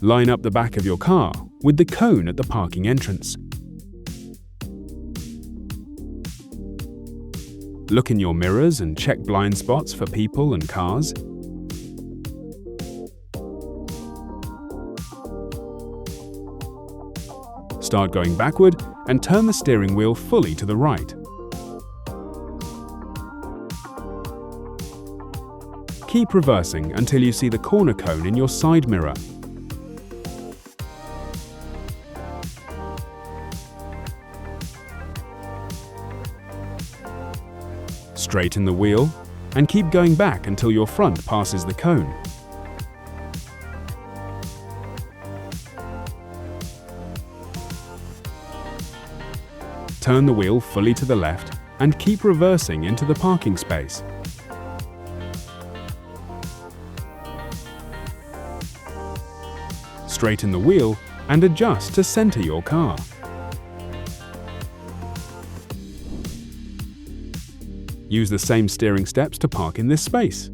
Line up the back of your car with the cone at the parking entrance. Look in your mirrors and check blind spots for people and cars. Start going backward and turn the steering wheel fully to the right. Keep reversing until you see the corner cone in your side mirror. Straighten the wheel and keep going back until your front passes the cone. Turn the wheel fully to the left and keep reversing into the parking space. Straighten the wheel and adjust to center your car. Use the same steering steps to park in this space.